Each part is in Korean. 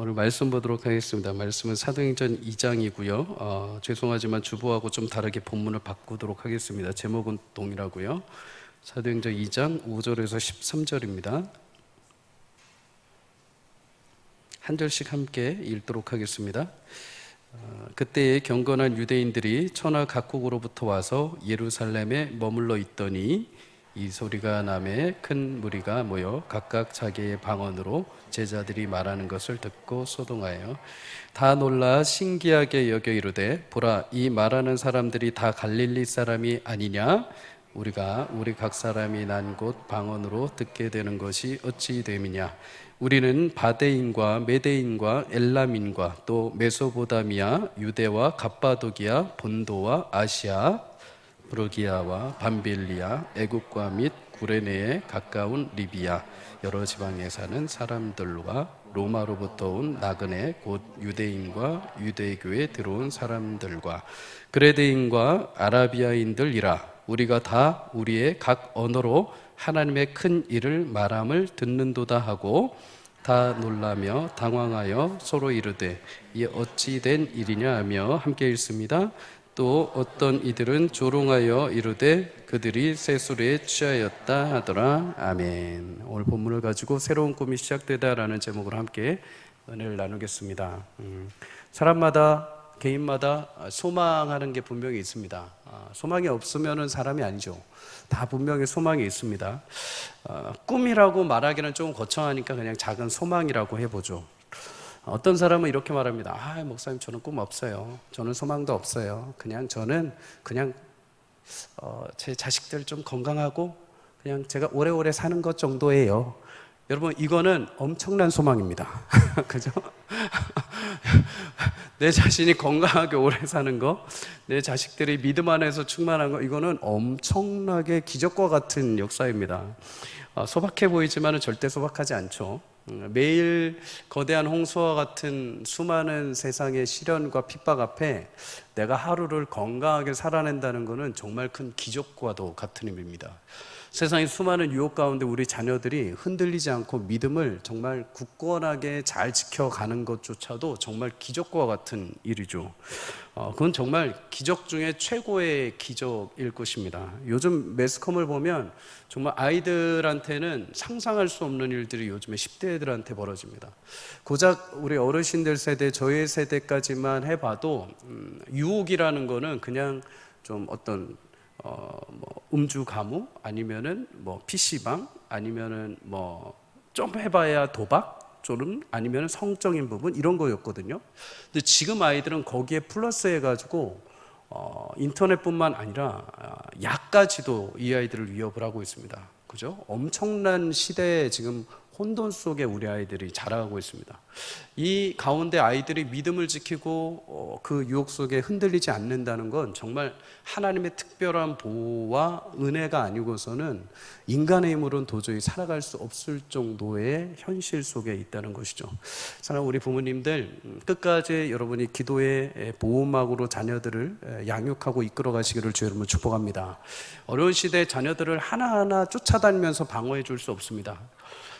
오늘 말씀 보도록 하겠습니다. 말씀은 사도행전 2장이고요. 죄송하지만 주보하고 좀 다르게 본문을 바꾸도록 하겠습니다. 제목은 동일하고요. 사도행전 2장 5절에서 13절입니다. 한 절씩 함께 읽도록 하겠습니다. 그때에 경건한 유대인들이 천하 각국으로부터 와서 예루살렘에 머물러 있더니 이 소리가 나매 큰 무리가 모여 각각 자기의 방언으로 제자들이 말하는 것을 듣고 소동하여 다 놀라 신기하게 여겨 이르되 보라, 이 말하는 사람들이 다 갈릴리 사람이 아니냐? 우리가 우리 각 사람이 난 곳 방언으로 듣게 되는 것이 어찌 됨이냐? 우리는 바데인과 메데인과 엘람인과 또 메소보다미아, 유대와 갑바도기아, 본도와 아시아, 브르기아와 밤빌리아, 애국과 및 구레네에 가까운 리비아 여러 지방에 사는 사람들과 로마로부터 온 나그네 곧 유대인과 유대교에 들어온 사람들과 그레데인과 아라비아인들이라 우리가 다 우리의 각 언어로 하나님의 큰 일을 말함을 듣는도다 하고 다 놀라며 당황하여 서로 이르되 이 어찌 된 일이냐 하며 함께 읽습니다. 또 어떤 이들은 조롱하여 이르되 그들이 쇠술에 취하였다 하더라. 아멘. 오늘 본문을 가지고 새로운 꿈이 시작되다라는 제목으로 함께 은혜를 나누겠습니다. 사람마다 개인마다 소망하는 게 분명히 있습니다. 소망이 없으면 사람이 아니죠. 다 분명히 소망이 있습니다. 꿈이라고 말하기는 조금 거창하니까 그냥 작은 소망이라고 해보죠. 어떤 사람은 이렇게 말합니다. 목사님, 저는 꿈 없어요. 저는 소망도 없어요. 저는 제 자식들 좀 건강하고 그냥 제가 오래오래 사는 것 정도예요. 여러분, 이거는 엄청난 소망입니다. 그죠? 내 자신이 건강하게 오래 사는 거, 내 자식들이 믿음 안에서 충만한 거, 이거는 엄청나게 기적과 같은 역사입니다. 소박해 보이지만 절대 소박하지 않죠. 매일 거대한 홍수와 같은 수많은 세상의 시련과 핍박 앞에 내가 하루를 건강하게 살아낸다는 것은 정말 큰 기적과도 같은 의미입니다. 세상의 수많은 유혹 가운데 우리 자녀들이 흔들리지 않고 믿음을 정말 굳건하게 잘 지켜가는 것조차도 정말 기적과 같은 일이죠. 그건 정말 기적 중에 최고의 기적일 것입니다. 요즘 매스컴을 보면 정말 아이들한테는 상상할 수 없는 일들이 요즘에 10대 애들한테 벌어집니다. 고작 우리 어르신들 세대, 저희 세대까지만 해봐도 유혹이라는 거는 그냥 좀 어떤 음주 가무 아니면은 PC방 아니면은 좀 해봐야 도박 좀 아니면은 성적인 부분 이런 거였거든요. 근데 지금 아이들은 거기에 플러스 해가지고 인터넷뿐만 아니라 약까지도 이 아이들을 위협을 하고 있습니다. 그죠? 엄청난 시대에 지금 혼돈 속에 우리 아이들이 자라가고 있습니다. 이 가운데 아이들이 믿음을 지키고 그 유혹 속에 흔들리지 않는다는 건 정말 하나님의 특별한 보호와 은혜가 아니고서는 인간의 힘으로는 도저히 살아갈 수 없을 정도의 현실 속에 있다는 것이죠. 사랑하는 우리 부모님들, 끝까지 여러분이 기도의 보호막으로 자녀들을 양육하고 이끌어 가시기를 주의 이름으로 축복합니다. 어려운 시대에 자녀들을 하나하나 쫓아다니면서 방어해 줄 수 없습니다.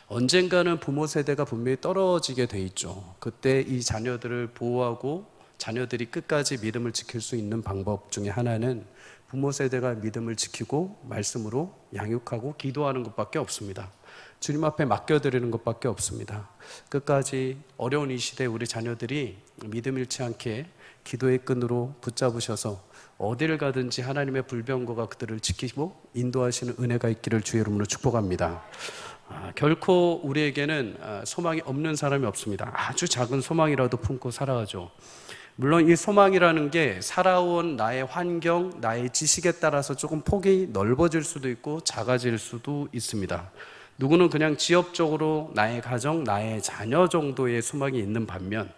언젠가는 부모 세대가 분명히 떨어지게 돼 있죠. 그때 이 자녀들을 보호하고 자녀들이 끝까지 믿음을 지킬 수 있는 방법 중에 하나는 부모 세대가 믿음을 지키고 말씀으로 양육하고 기도하는 것밖에 없습니다. 주님 앞에 맡겨드리는 것밖에 없습니다. 끝까지 어려운 이 시대에 우리 자녀들이 믿음 잃지 않게 기도의 끈으로 붙잡으셔서 어디를 가든지 하나님의 불병거가 그들을 지키고 인도하시는 은혜가 있기를 주의 이름으로 축복합니다. 결코 우리에게는 소망이 없는 사람이 없습니다. 아주 작은 소망이라도 품고 살아가죠. 물론 이 소망이라는 게 살아온 나의 환경, 나의 지식에 따라서 조금 폭이 넓어질 수도 있고 작아질 수도 있습니다. 누구는 그냥 지역적으로 나의 가정, 나의 자녀 정도의 소망이 있는 반면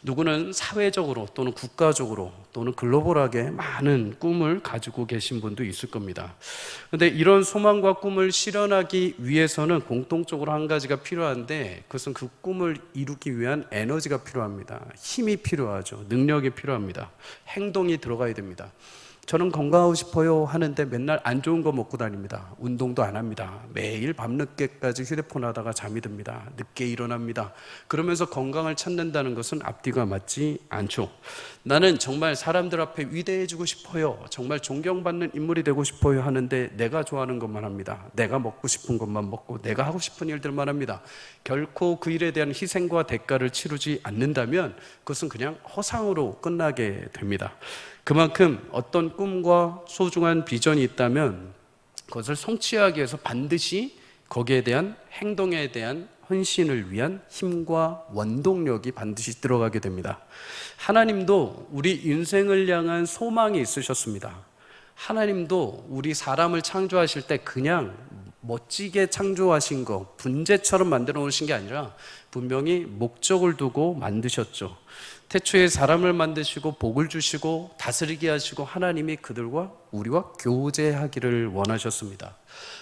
누구는 사회적으로 또는 국가적으로 또는 글로벌하게 많은 꿈을 가지고 계신 분도 있을 겁니다. 그런데 이런 소망과 꿈을 실현하기 위해서는 공통적으로 한 가지가 필요한데 그것은 그 꿈을 이루기 위한 에너지가 필요합니다. 힘이 필요하죠. 능력이 필요합니다. 행동이 들어가야 됩니다. 저는 건강하고 싶어요 하는데 맨날 안 좋은 거 먹고 다닙니다. 운동도 안 합니다. 매일 밤늦게까지 휴대폰 하다가 잠이 듭니다. 늦게 일어납니다. 그러면서 건강을 찾는다는 것은 앞뒤가 맞지 않죠. 나는 정말 사람들 앞에 위대해지고 싶어요, 정말 존경받는 인물이 되고 싶어요 하는데 내가 좋아하는 것만 합니다. 내가 먹고 싶은 것만 먹고 내가 하고 싶은 일들만 합니다. 결코 그 일에 대한 희생과 대가를 치르지 않는다면 그것은 그냥 허상으로 끝나게 됩니다. 그만큼 어떤 꿈과 소중한 비전이 있다면 그것을 성취하기 위해서 반드시 거기에 대한 행동에 대한 헌신을 위한 힘과 원동력이 반드시 들어가게 됩니다. 하나님도 우리 인생을 향한 소망이 있으셨습니다. 하나님도 우리 사람을 창조하실 때 그냥 멋지게 창조하신 거, 분재처럼 만들어 놓으신 게 아니라 분명히 목적을 두고 만드셨죠. 태초에 사람을 만드시고 복을 주시고 다스리게 하시고 하나님이 그들과 우리와 교제하기를 원하셨습니다.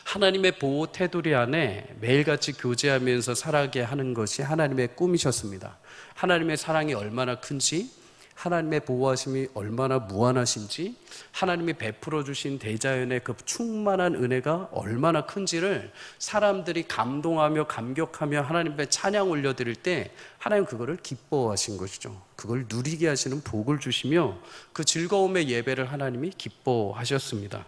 하나님의 보호 테두리 안에 매일같이 교제하면서 살아가게 하는 것이 하나님의 꿈이셨습니다. 하나님의 사랑이 얼마나 큰지, 하나님의 보호하심이 얼마나 무한하신지, 하나님이 베풀어 주신 대자연의 그 충만한 은혜가 얼마나 큰지를 사람들이 감동하며 감격하며 하나님께 찬양 올려드릴 때 하나님 그거를 기뻐하신 것이죠. 그걸 누리게 하시는 복을 주시며 그 즐거움의 예배를 하나님이 기뻐하셨습니다.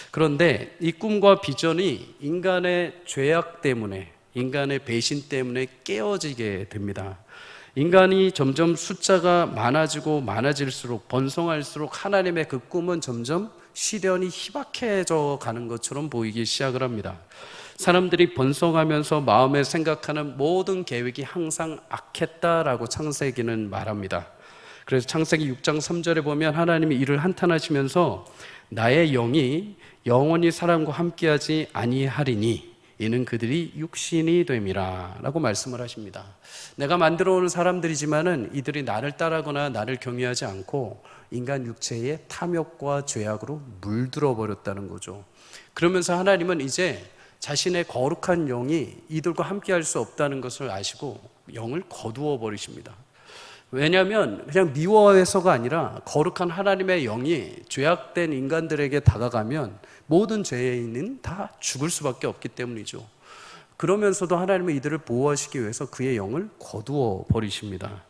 그런데 이 꿈과 비전이 인간의 죄악 때문에, 인간의 배신 때문에 깨어지게 됩니다. 인간이 점점 숫자가 많아지고 많아질수록, 번성할수록 하나님의 그 꿈은 점점 시련이 희박해져 가는 것처럼 보이기 시작을 합니다. 사람들이 번성하면서 마음에 생각하는 모든 계획이 항상 악했다라고 창세기는 말합니다. 그래서 창세기 6장 3절에 보면 하나님이 이를 한탄하시면서 나의 영이 영원히 사람과 함께하지 아니하리니 이는 그들이 육신이 됨이라 라고 말씀을 하십니다. 내가 만들어 오는 사람들이지만은 이들이 나를 따르거나 나를 경외하지 않고 인간 육체의 탐욕과 죄악으로 물들어 버렸다는 거죠. 그러면서 하나님은 이제 자신의 거룩한 영이 이들과 함께 할 수 없다는 것을 아시고 영을 거두어 버리십니다. 왜냐하면 그냥 미워해서가 아니라 거룩한 하나님의 영이 죄악된 인간들에게 다가가면 모든 죄인은 다 죽을 수밖에 없기 때문이죠. 그러면서도 하나님은 이들을 보호하시기 위해서 그의 영을 거두어 버리십니다.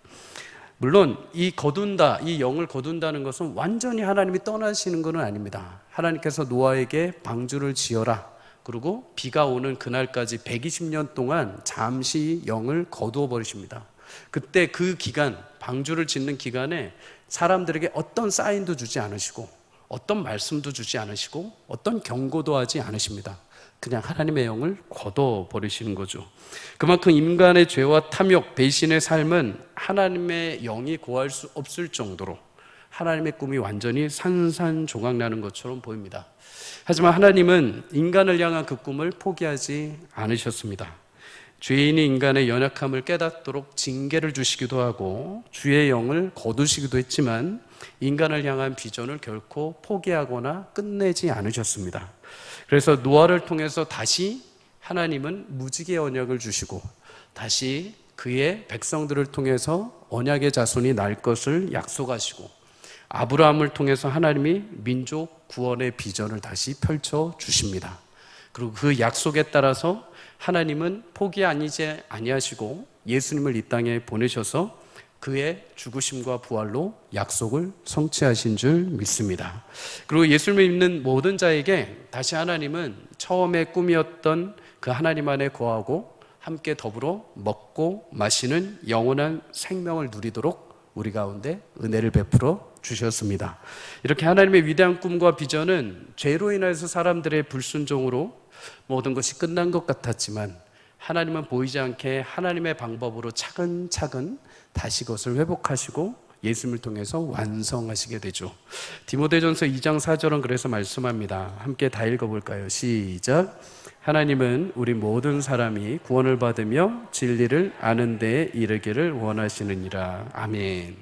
물론 이 거둔다, 이 영을 거둔다는 것은 완전히 하나님이 떠나시는 것은 아닙니다. 하나님께서 노아에게 방주를 지어라, 그리고 비가 오는 그날까지 120년 동안 잠시 영을 거두어 버리십니다. 그때 그 기간, 방주를 짓는 기간에 사람들에게 어떤 사인도 주지 않으시고 어떤 말씀도 주지 않으시고 어떤 경고도 하지 않으십니다. 그냥 하나님의 영을 거둬 버리시는 거죠. 그만큼 인간의 죄와 탐욕, 배신의 삶은 하나님의 영이 고할 수 없을 정도로 하나님의 꿈이 완전히 산산조각 나는 것처럼 보입니다. 하지만 하나님은 인간을 향한 그 꿈을 포기하지 않으셨습니다. 죄인이 인간의 연약함을 깨닫도록 징계를 주시기도 하고 주의 영을 거두시기도 했지만 인간을 향한 비전을 결코 포기하거나 끝내지 않으셨습니다. 그래서 노아를 통해서 다시 하나님은 무지개 언약을 주시고 다시 그의 백성들을 통해서 언약의 자손이 날 것을 약속하시고 아브라함을 통해서 하나님이 민족 구원의 비전을 다시 펼쳐 주십니다. 그리고 그 약속에 따라서 하나님은 포기 아니하시고 예수님을 이 땅에 보내셔서 그의 죽으심과 부활로 약속을 성취하신 줄 믿습니다. 그리고 예수님을 믿는 모든 자에게 다시 하나님은 처음에 꿈이었던 그 하나님 안에 거하고 함께 더불어 먹고 마시는 영원한 생명을 누리도록 우리 가운데 은혜를 베풀어 주셨습니다. 이렇게 하나님의 위대한 꿈과 비전은 죄로 인해서 사람들의 불순종으로 모든 것이 끝난 것 같았지만 하나님은 보이지 않게 하나님의 방법으로 차근차근 다시 그것을 회복하시고 예수님을 통해서 완성하시게 되죠. 디모데전서 2장 4절은 그래서 말씀합니다. 함께 다 읽어볼까요? 시작. 하나님은 우리 모든 사람이 구원을 받으며 진리를 아는 데에 이르기를 원하시느니라. 아멘.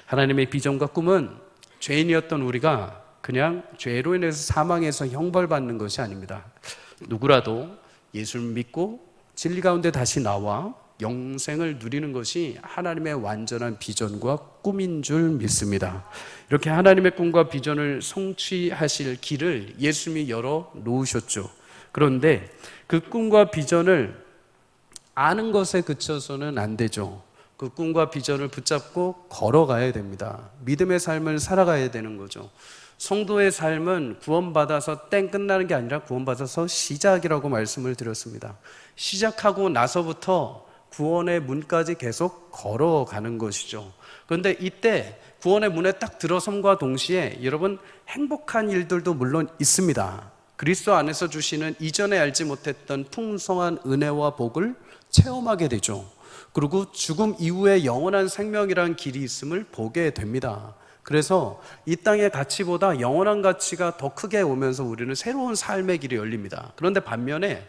하나님의 비전과 꿈은 죄인이었던 우리가 그냥 죄로 인해서 사망해서 형벌받는 것이 아닙니다. 누구라도 예수를 믿고 진리 가운데 다시 나와 영생을 누리는 것이 하나님의 완전한 비전과 꿈인 줄 믿습니다. 이렇게 하나님의 꿈과 비전을 성취하실 길을 예수님이 열어 놓으셨죠. 그런데 그 꿈과 비전을 아는 것에 그쳐서는 안 되죠. 그 꿈과 비전을 붙잡고 걸어가야 됩니다. 믿음의 삶을 살아가야 되는 거죠. 성도의 삶은 구원받아서 땡 끝나는 게 아니라 구원받아서 시작이라고 말씀을 드렸습니다. 시작하고 나서부터 구원의 문까지 계속 걸어가는 것이죠. 그런데 이때 구원의 문에 딱 들어섬과 동시에 여러분 행복한 일들도 물론 있습니다. 그리스도 안에서 주시는 이전에 알지 못했던 풍성한 은혜와 복을 체험하게 되죠. 그리고 죽음 이후에 영원한 생명이라는 길이 있음을 보게 됩니다. 그래서 이 땅의 가치보다 영원한 가치가 더 크게 오면서 우리는 새로운 삶의 길이 열립니다. 그런데 반면에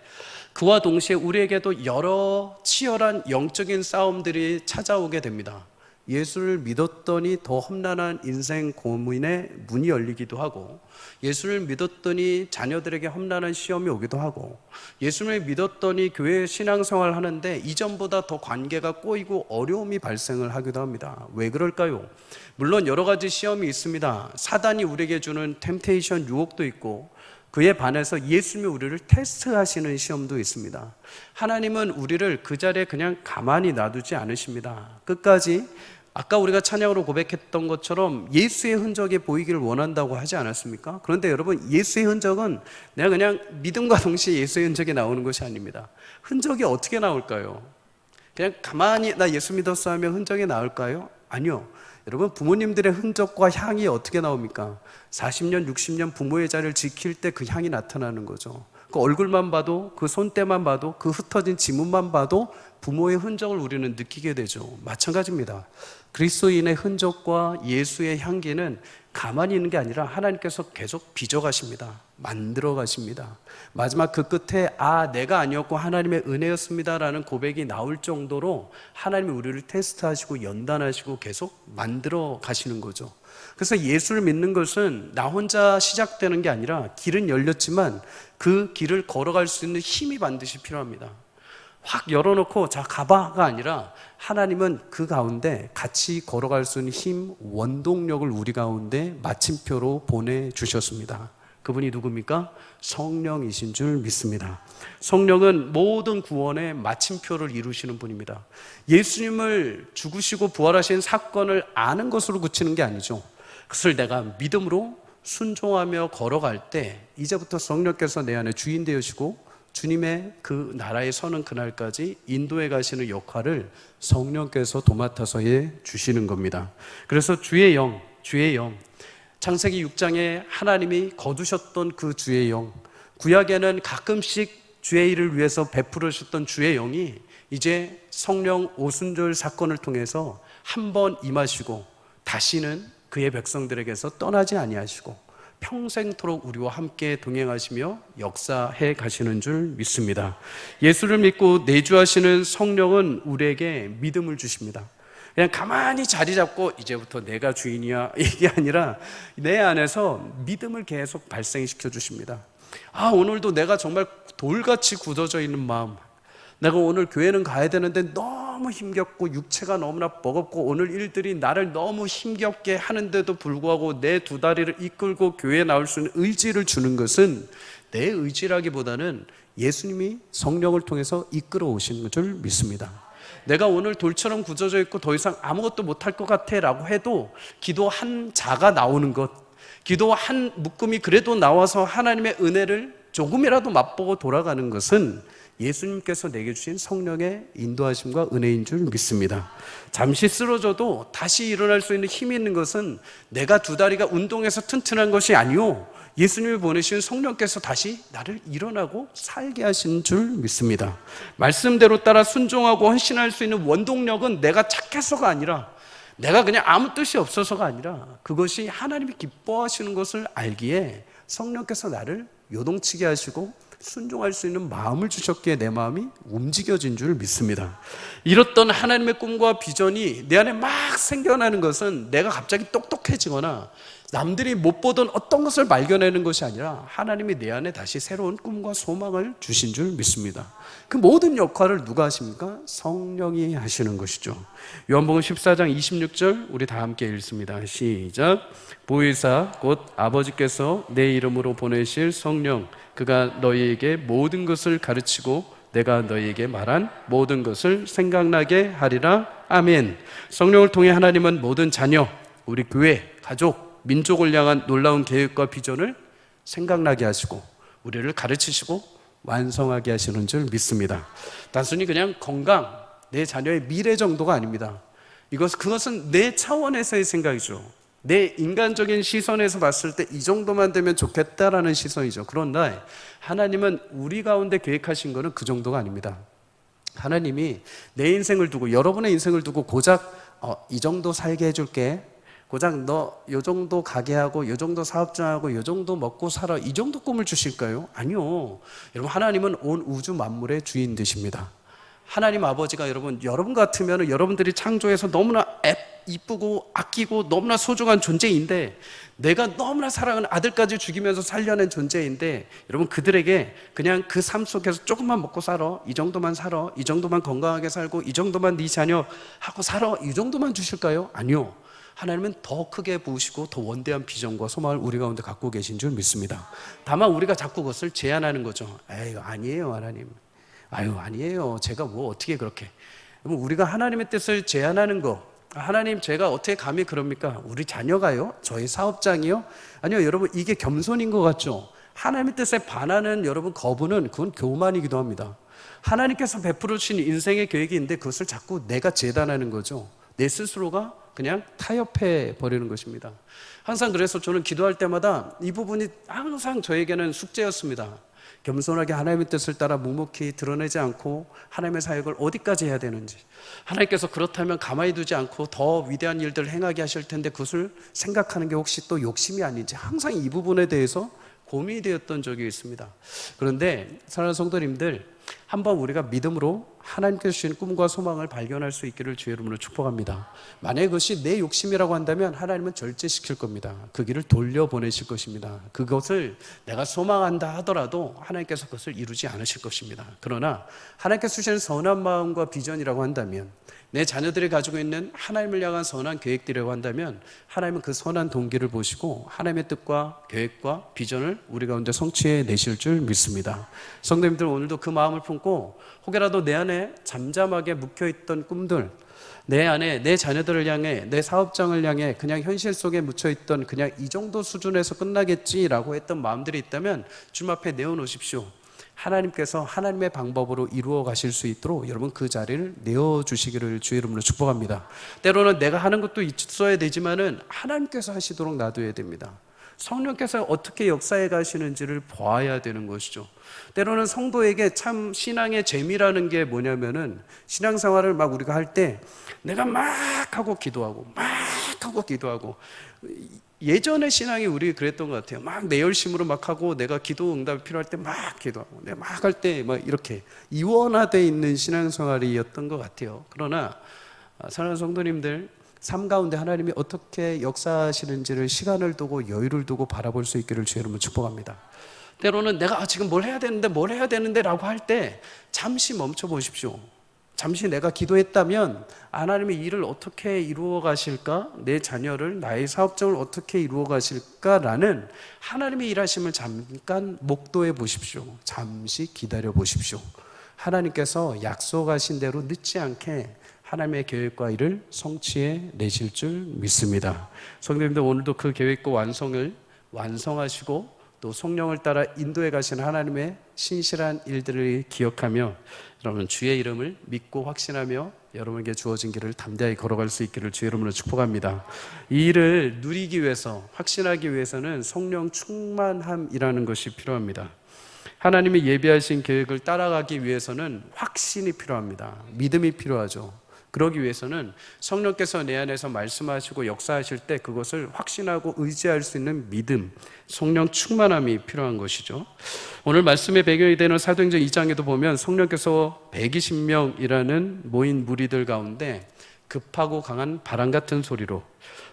그와 동시에 우리에게도 여러 치열한 영적인 싸움들이 찾아오게 됩니다. 예수를 믿었더니 더 험난한 인생 고민의 문이 열리기도 하고, 예수를 믿었더니 자녀들에게 험난한 시험이 오기도 하고, 예수를 믿었더니 교회 신앙생활 하는데 이전보다 더 관계가 꼬이고 어려움이 발생을 하기도 합니다. 왜 그럴까요? 물론 여러 가지 시험이 있습니다. 사단이 우리에게 주는 템테이션, 유혹도 있고, 그에 반해서 예수님이 우리를 테스트하시는 시험도 있습니다. 하나님은 우리를 그 자리에 그냥 가만히 놔두지 않으십니다. 끝까지 아까 우리가 찬양으로 고백했던 것처럼 예수의 흔적이 보이기를 원한다고 하지 않았습니까? 그런데 여러분, 예수의 흔적은 내가 그냥 믿음과 동시에 예수의 흔적이 나오는 것이 아닙니다. 흔적이 어떻게 나올까요? 그냥 가만히 나 예수 믿었어 하면 흔적이 나올까요? 아니요. 여러분, 부모님들의 흔적과 향이 어떻게 나옵니까? 40년, 60년 부모의 자리를 지킬 때 그 향이 나타나는 거죠. 그 얼굴만 봐도, 그 손때만 봐도, 그 흩어진 지문만 봐도 부모의 흔적을 우리는 느끼게 되죠. 마찬가지입니다. 그리스도인의 흔적과 예수의 향기는 가만히 있는 게 아니라 하나님께서 계속 빚어가십니다. 만들어 가십니다. 마지막 그 끝에 내가 아니었고 하나님의 은혜였습니다라는 고백이 나올 정도로 하나님이 우리를 테스트하시고 연단하시고 계속 만들어 가시는 거죠. 그래서 예수를 믿는 것은 나 혼자 시작되는 게 아니라 길은 열렸지만 그 길을 걸어갈 수 있는 힘이 반드시 필요합니다. 확 열어놓고 자 가봐가 아니라 하나님은 그 가운데 같이 걸어갈 수 있는 힘, 원동력을 우리 가운데 마침표로 보내주셨습니다. 그분이 누굽니까? 성령이신 줄 믿습니다. 성령은 모든 구원의 마침표를 이루시는 분입니다. 예수님을 죽으시고 부활하신 사건을 아는 것으로 그치는 게 아니죠. 그것을 내가 믿음으로 순종하며 걸어갈 때 이제부터 성령께서 내 안에 주인 되시고 주님의 그 나라에 서는 그날까지 인도해 가시는 역할을 성령께서 도맡아서 해 주시는 겁니다. 그래서 주의 영, 창세기 6장에 하나님이 거두셨던 그 주의 영, 구약에는 가끔씩 주의 일을 위해서 베풀으셨던 주의 영이 이제 성령 오순절 사건을 통해서 한 번 임하시고 다시는 그의 백성들에게서 떠나지 아니하시고 평생토록 우리와 함께 동행하시며 역사해 가시는 줄 믿습니다. 예수를 믿고 내주하시는 성령은 우리에게 믿음을 주십니다. 그냥 가만히 자리 잡고 이제부터 내가 주인이야 이게 아니라 내 안에서 믿음을 계속 발생시켜 주십니다. 오늘도 내가 정말 돌같이 굳어져 있는 마음, 내가 오늘 교회는 가야 되는데 너무 힘겹고 육체가 너무나 버겁고 오늘 일들이 나를 너무 힘겹게 하는데도 불구하고 내 두 다리를 이끌고 교회에 나올 수 있는 의지를 주는 것은 내 의지라기보다는 예수님이 성령을 통해서 이끌어 오시는 줄 믿습니다. 내가 오늘 돌처럼 굳어져 있고 더 이상 아무것도 못할 것 같아 라고 해도 기도 한 자가 나오는 것, 기도 한 묶음이 그래도 나와서 하나님의 은혜를 조금이라도 맛보고 돌아가는 것은 예수님께서 내게 주신 성령의 인도하심과 은혜인 줄 믿습니다. 잠시 쓰러져도 다시 일어날 수 있는 힘이 있는 것은 내가 두 다리가 운동해서 튼튼한 것이 아니요, 예수님이 보내신 성령께서 다시 나를 일어나고 살게 하신 줄 믿습니다. 말씀대로 따라 순종하고 헌신할 수 있는 원동력은 내가 착해서가 아니라, 내가 그냥 아무 뜻이 없어서가 아니라 그것이 하나님이 기뻐하시는 것을 알기에 성령께서 나를 요동치게 하시고 순종할 수 있는 마음을 주셨기에 내 마음이 움직여진 줄 믿습니다. 이렇던 하나님의 꿈과 비전이 내 안에 막 생겨나는 것은 내가 갑자기 똑똑해지거나 남들이 못 보던 어떤 것을 발견하는 것이 아니라 하나님이 내 안에 다시 새로운 꿈과 소망을 주신 줄 믿습니다. 그 모든 역할을 누가 하십니까? 성령이 하시는 것이죠. 요한복음 14장 26절 우리 다 함께 읽습니다. 시작. 보혜사 곧 아버지께서 내 이름으로 보내실 성령 그가 너희에게 모든 것을 가르치고 내가 너희에게 말한 모든 것을 생각나게 하리라. 아멘. 성령을 통해 하나님은 모든 자녀, 우리 교회, 가족, 민족을 향한 놀라운 계획과 비전을 생각나게 하시고 우리를 가르치시고 완성하게 하시는 줄 믿습니다. 단순히 그냥 건강, 내 자녀의 미래 정도가 아닙니다. 그것은 내 차원에서의 생각이죠. 내 인간적인 시선에서 봤을 때 이 정도만 되면 좋겠다라는 시선이죠. 그런데 하나님은 우리 가운데 계획하신 것은 그 정도가 아닙니다. 하나님이 내 인생을 두고, 여러분의 인생을 두고 고작 이 정도 살게 해줄게, 고작 너 요 정도 가게 하고 요 정도 사업장하고 요 정도 먹고 살아, 이 정도 꿈을 주실까요? 아니요. 여러분, 하나님은 온 우주 만물의 주인 되십니다. 하나님 아버지가 여러분 같으면 여러분들이 창조해서 너무나 이쁘고 아끼고 너무나 소중한 존재인데, 내가 너무나 사랑하는 아들까지 죽이면서 살려낸 존재인데, 여러분 그들에게 그냥 그 삶 속에서 조금만 먹고 살아, 이 정도만 살아, 이 정도만 건강하게 살고 이 정도만 네 자녀하고 살아, 이 정도만 주실까요? 아니요. 하나님은 더 크게 부으시고 더 원대한 비전과 소망을 우리 가운데 갖고 계신 줄 믿습니다. 다만 우리가 자꾸 그것을 제한하는 거죠. 에이, 아니에요 하나님. 아유, 아니에요. 제가 뭐 어떻게 그렇게. 우리가 하나님의 뜻을 제한하는 거, 하나님 제가 어떻게 감히 그럽니까? 우리 자녀가요? 저희 사업장이요? 아니요. 여러분, 이게 겸손인 것 같죠? 하나님의 뜻에 반하는 여러분 거부는 그건 교만이기도 합니다. 하나님께서 베풀어 주신 인생의 계획이 있는데 그것을 자꾸 내가 재단하는 거죠. 내 스스로가 그냥 타협해 버리는 것입니다. 항상 그래서 저는 기도할 때마다 이 부분이 항상 저에게는 숙제였습니다. 겸손하게 하나님의 뜻을 따라 묵묵히 드러내지 않고 하나님의 사역을 어디까지 해야 되는지, 하나님께서 그렇다면 가만히 두지 않고 더 위대한 일들을 행하게 하실 텐데 그것을 생각하는 게 혹시 또 욕심이 아닌지, 항상 이 부분에 대해서 고민이 되었던 적이 있습니다. 그런데 사랑하는 성도님들, 한번 우리가 믿음으로 하나님께서 주신 꿈과 소망을 발견할 수 있기를 주의 이름으로 축복합니다. 만약에 그것이 내 욕심이라고 한다면 하나님은 절제시킬 겁니다. 그 길을 돌려보내실 것입니다. 그것을 내가 소망한다 하더라도 하나님께서 그것을 이루지 않으실 것입니다. 그러나 하나님께서 주시는 선한 마음과 비전이라고 한다면, 내 자녀들이 가지고 있는 하나님을 향한 선한 계획들이라고 한다면 하나님은 그 선한 동기를 보시고 하나님의 뜻과 계획과 비전을 우리 가운데 성취해 내실 줄 믿습니다. 성도님들, 오늘도 그 마음을 품고 혹여라도 내 안에 잠잠하게 묵혀있던 꿈들, 내 안에 내 자녀들을 향해, 내 사업장을 향해 그냥 현실 속에 묻혀있던 그냥 이 정도 수준에서 끝나겠지라고 했던 마음들이 있다면 주님 앞에 내어놓으십시오. 하나님께서 하나님의 방법으로 이루어 가실 수 있도록 여러분 그 자리를 내어주시기를 주의 이름으로 축복합니다. 때로는 내가 하는 것도 있어야 되지만은 하나님께서 하시도록 놔둬야 됩니다. 성령께서 어떻게 역사해 가시는지를 봐야 되는 것이죠. 때로는 성도에게 참 신앙의 재미라는 게 뭐냐면은, 신앙생활을 막 우리가 할 때 내가 막 하고 기도하고 예전의 신앙이 우리 그랬던 것 같아요. 막 내 열심으로 막 하고, 내가 기도 응답이 필요할 때 막 기도하고, 내가 막 할 때 막 이렇게 이원화되어 있는 신앙생활이었던 것 같아요. 그러나 사랑하는 성도님들, 삶 가운데 하나님이 어떻게 역사하시는지를 시간을 두고 여유를 두고 바라볼 수 있기를 주의 이름으로 축복합니다. 때로는 내가 지금 뭘 해야 되는데 라고 할 때 잠시 멈춰 보십시오. 잠시 내가 기도했다면 하나님의 일을 어떻게 이루어 가실까? 내 자녀를, 나의 사업장을 어떻게 이루어 가실까라는 하나님의 일하심을 잠깐 목도해 보십시오. 잠시 기다려 보십시오. 하나님께서 약속하신 대로 늦지 않게 하나님의 계획과 일을 성취해 내실 줄 믿습니다. 성도님들, 오늘도 그 계획과 완성을 완성하시고 또 성령을 따라 인도해 가시는 하나님의 신실한 일들을 기억하며 여러분 주의 이름을 믿고 확신하며 여러분에게 주어진 길을 담대하게 걸어갈 수 있기를 주의 이름으로 축복합니다. 이 일을 누리기 위해서, 확신하기 위해서는 성령 충만함이라는 것이 필요합니다. 하나님이 예비하신 계획을 따라가기 위해서는 확신이 필요합니다. 믿음이 필요하죠. 그러기 위해서는 성령께서 내 안에서 말씀하시고 역사하실 때 그것을 확신하고 의지할 수 있는 믿음, 성령 충만함이 필요한 것이죠. 오늘 말씀의 배경이 되는 사도행전 2장에도 보면 성령께서 120명이라는 모인 무리들 가운데 급하고 강한 바람 같은 소리로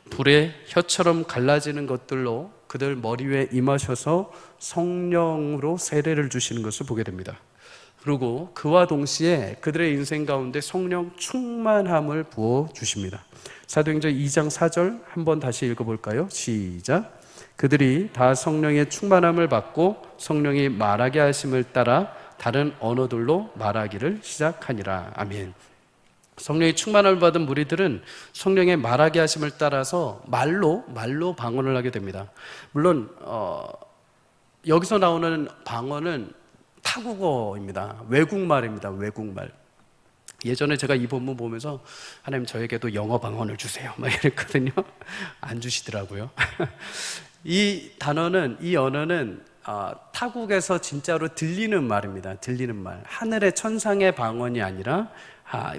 불의 혀처럼 갈라지는 것들로 그들 머리 위에 임하셔서 성령으로 세례를 주시는 것을 보게 됩니다. 그리고 그와 동시에 그들의 인생 가운데 성령 충만함을 부어 주십니다. 사도행전 2장 4절 한번 다시 읽어볼까요? 시작. 그들이 다 성령의 충만함을 받고 성령이 말하게 하심을 따라 다른 언어들로 말하기를 시작하니라. 아멘. 성령의 충만함을 받은 무리들은 성령의 말하게 하심을 따라서 말로 방언을 하게 됩니다. 물론 여기서 나오는 방언은 타국어입니다. 외국말입니다. 외국말. 예전에 제가 이 본문 보면서 하나님 저에게도 영어 방언을 주세요 막 이랬거든요. 안 주시더라고요. 이 단어는, 이 언어는 타국에서 진짜로 들리는 말입니다. 들리는 말. 하늘의 천상의 방언이 아니라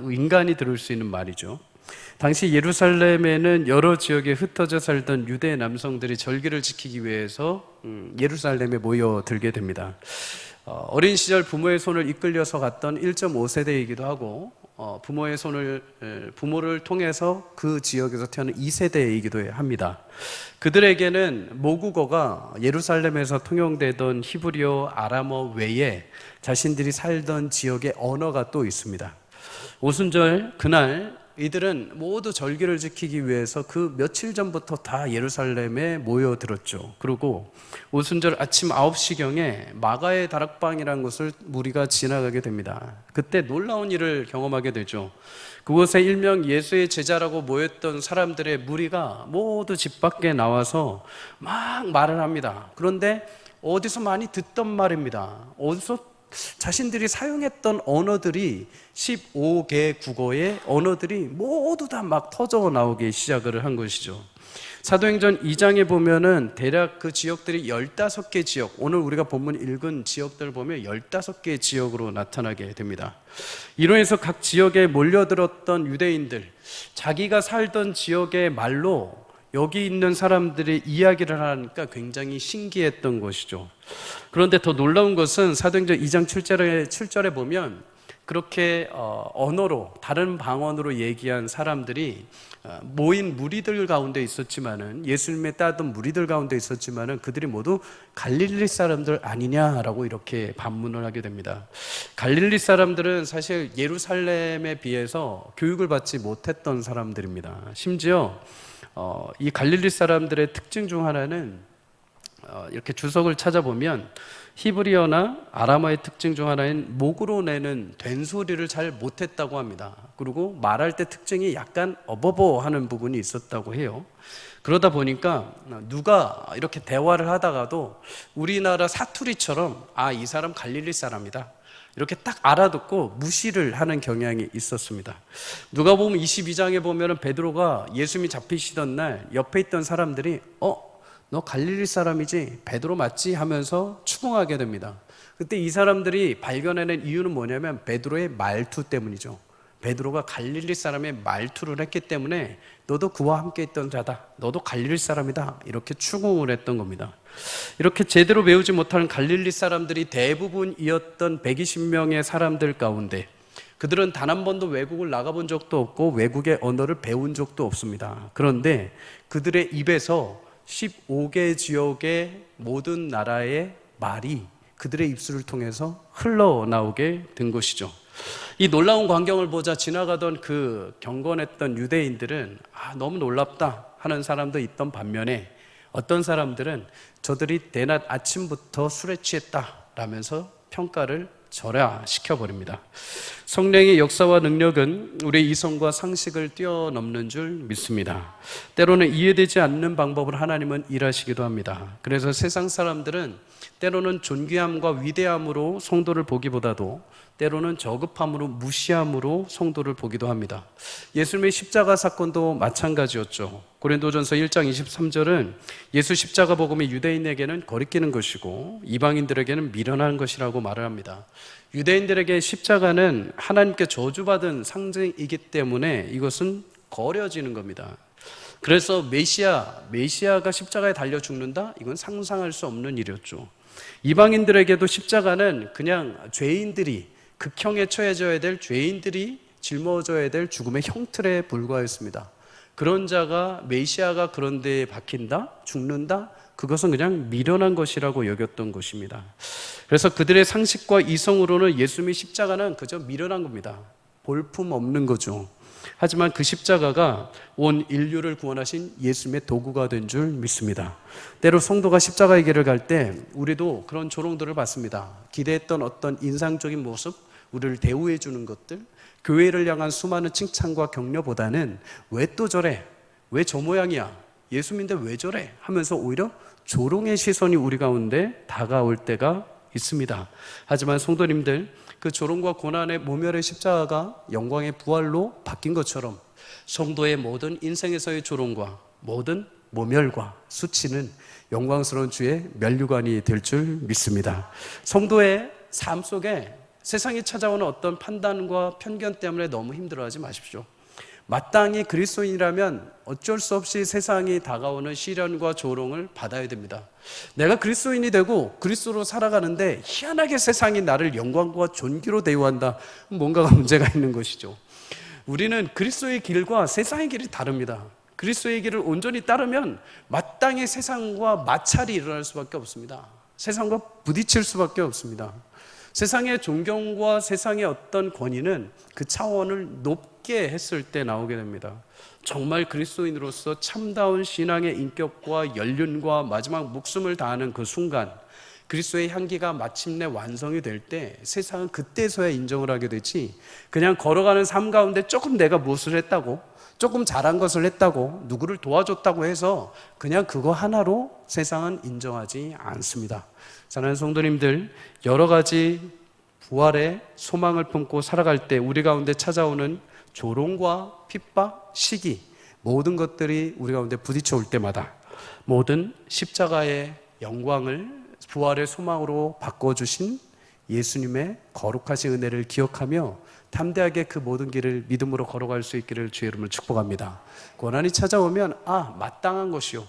인간이 들을 수 있는 말이죠. 당시 예루살렘에는 여러 지역에 흩어져 살던 유대 남성들이 절기를 지키기 위해서 예루살렘에 모여들게 됩니다. 어린 시절 부모의 손을 이끌려서 갔던 1.5세대이기도 하고 부모를 통해서 그 지역에서 태어난 2세대이기도 합니다. 그들에게는 모국어가 예루살렘에서 통용되던 히브리어, 아람어 외에 자신들이 살던 지역의 언어가 또 있습니다. 오순절 그날 이들은 모두 절기를 지키기 위해서 그 며칠 전부터 다 예루살렘에 모여들었죠. 그리고 오순절 아침 9시경에 마가의 다락방이라는 곳을 무리가 지나가게 됩니다. 그때 놀라운 일을 경험하게 되죠. 그곳에 일명 예수의 제자라고 모였던 사람들의 무리가 모두 집 밖에 나와서 막 말을 합니다. 그런데 어디서 많이 듣던 말입니다. 어디서 자신들이 사용했던 언어들이 15개 국어의 언어들이 모두 다 막 터져 나오기 시작을 한 것이죠. 사도행전 2장에 보면은 대략 그 지역들이 15개 지역, 오늘 우리가 본문 읽은 지역들을 보면 15개 지역으로 나타나게 됩니다. 이로 해서 각 지역에 몰려들었던 유대인들, 자기가 살던 지역의 말로 여기 있는 사람들이 이야기를 하니까 굉장히 신기했던 것이죠. 그런데 더 놀라운 것은 사도행전 2장 7절에 보면 그렇게 언어로, 다른 방언으로 얘기한 사람들이 모인 무리들 가운데 있었지만은, 예수님의 따르던 무리들 가운데 있었지만은 그들이 모두 갈릴리 사람들 아니냐라고 이렇게 반문을 하게 됩니다. 갈릴리 사람들은 사실 예루살렘에 비해서 교육을 받지 못했던 사람들입니다. 심지어 이 갈릴리 사람들의 특징 중 하나는 이렇게 주석을 찾아보면 히브리어나 아람어의 특징 중 하나인 목으로 내는 된소리를 잘 못했다고 합니다. 그리고 말할 때 특징이 약간 어버버 하는 부분이 있었다고 해요. 그러다 보니까 누가 이렇게 대화를 하다가도 우리나라 사투리처럼 이 사람 갈릴리 사람이다, 이렇게 딱 알아듣고 무시를 하는 경향이 있었습니다. 누가복음 22장에 보면 베드로가 예수님이 잡히시던 날 옆에 있던 사람들이 너 갈릴리 사람이지? 베드로 맞지? 하면서 추궁하게 됩니다. 그때 이 사람들이 발견해낸 이유는 뭐냐면 베드로의 말투 때문이죠. 베드로가 갈릴리 사람의 말투를 했기 때문에 너도 그와 함께 있던 자다, 너도 갈릴리 사람이다, 이렇게 추궁을 했던 겁니다. 이렇게 제대로 배우지 못하는 갈릴리 사람들이 대부분이었던 120명의 사람들 가운데 그들은 단 한 번도 외국을 나가본 적도 없고 외국의 언어를 배운 적도 없습니다. 그런데 그들의 입에서 15개 지역의 모든 나라의 말이 그들의 입술을 통해서 흘러나오게 된 것이죠. 이 놀라운 광경을 보자 지나가던 그 경건했던 유대인들은 너무 놀랍다 하는 사람도 있던 반면에 어떤 사람들은 저들이 대낮 아침부터 술에 취했다 라면서 평가를 절하시켜버립니다. 성령의 역사와 능력은 우리의 이성과 상식을 뛰어넘는 줄 믿습니다. 때로는 이해되지 않는 방법으로 하나님은 일하시기도 합니다. 그래서 세상 사람들은 때로는 존귀함과 위대함으로 성도를 보기보다도 때로는 저급함으로, 무시함으로 성도를 보기도 합니다. 예수님의 십자가 사건도 마찬가지였죠. 고린도전서 1장 23절은 예수 십자가 복음이 유대인에게는 거리끼는 것이고 이방인들에게는 미련한 것이라고 말을 합니다. 유대인들에게 십자가는 하나님께 저주받은 상징이기 때문에 이것은 거려지는 겁니다. 그래서 메시아가 십자가에 달려 죽는다? 이건 상상할 수 없는 일이었죠. 이방인들에게도 십자가는 그냥 죄인들이, 극형에 처해져야 될 죄인들이 짊어져야 될 죽음의 형틀에 불과했습니다. 그런 자가 메시아가 그런 데에 박힌다? 죽는다? 그것은 그냥 미련한 것이라고 여겼던 것입니다. 그래서 그들의 상식과 이성으로는 예수님의 십자가는 그저 미련한 겁니다. 볼품 없는 거죠. 하지만 그 십자가가 온 인류를 구원하신 예수님의 도구가 된 줄 믿습니다. 때로 성도가 십자가의 길을 갈 때 우리도 그런 조롱들을 받습니다. 기대했던 어떤 인상적인 모습, 우리를 대우해 주는 것들, 교회를 향한 수많은 칭찬과 격려보다는 왜 또 저래? 왜 저 모양이야? 예수님인데 왜 저래? 하면서 오히려 조롱의 시선이 우리 가운데 다가올 때가 있습니다. 하지만 성도님들, 그 조롱과 고난의 모멸의 십자가가 영광의 부활로 바뀐 것처럼 성도의 모든 인생에서의 조롱과 모든 모멸과 수치는 영광스러운 주의 면류관이 될 줄 믿습니다. 성도의 삶 속에 세상이 찾아오는 어떤 판단과 편견 때문에 너무 힘들어하지 마십시오. 마땅히 그리스도인이라면 어쩔 수 없이 세상이 다가오는 시련과 조롱을 받아야 됩니다. 내가 그리스도인이 되고 그리스도로 살아가는데 희한하게 세상이 나를 영광과 존귀로 대우한다. 뭔가가 문제가 있는 것이죠. 우리는 그리스도의 길과 세상의 길이 다릅니다. 그리스도의 길을 온전히 따르면 마땅히 세상과 마찰이 일어날 수밖에 없습니다. 세상과 부딪힐 수밖에 없습니다. 세상의 존경과 세상의 어떤 권위는 그 차원을 높게 했을 때 나오게 됩니다. 정말 그리스도인으로서 참다운 신앙의 인격과 연륜과 마지막 목숨을 다하는 그 순간, 그리스도의 향기가 마침내 완성이 될 때 세상은 그때서야 인정을 하게 되지, 그냥 걸어가는 삶 가운데 조금 내가 무엇을 했다고, 조금 잘한 것을 했다고, 누구를 도와줬다고 해서 그냥 그거 하나로 세상은 인정하지 않습니다. 사랑하는 성도님들, 여러 가지 부활의 소망을 품고 살아갈 때 우리 가운데 찾아오는 조롱과 핍박, 시기, 모든 것들이 우리 가운데 부딪혀 올 때마다 모든 십자가의 영광을 부활의 소망으로 바꿔주신 예수님의 거룩하신 은혜를 기억하며 담대하게 그 모든 길을 믿음으로 걸어갈 수 있기를 주의 이름으로 축복합니다. 고난이 찾아오면 마땅한 것이요,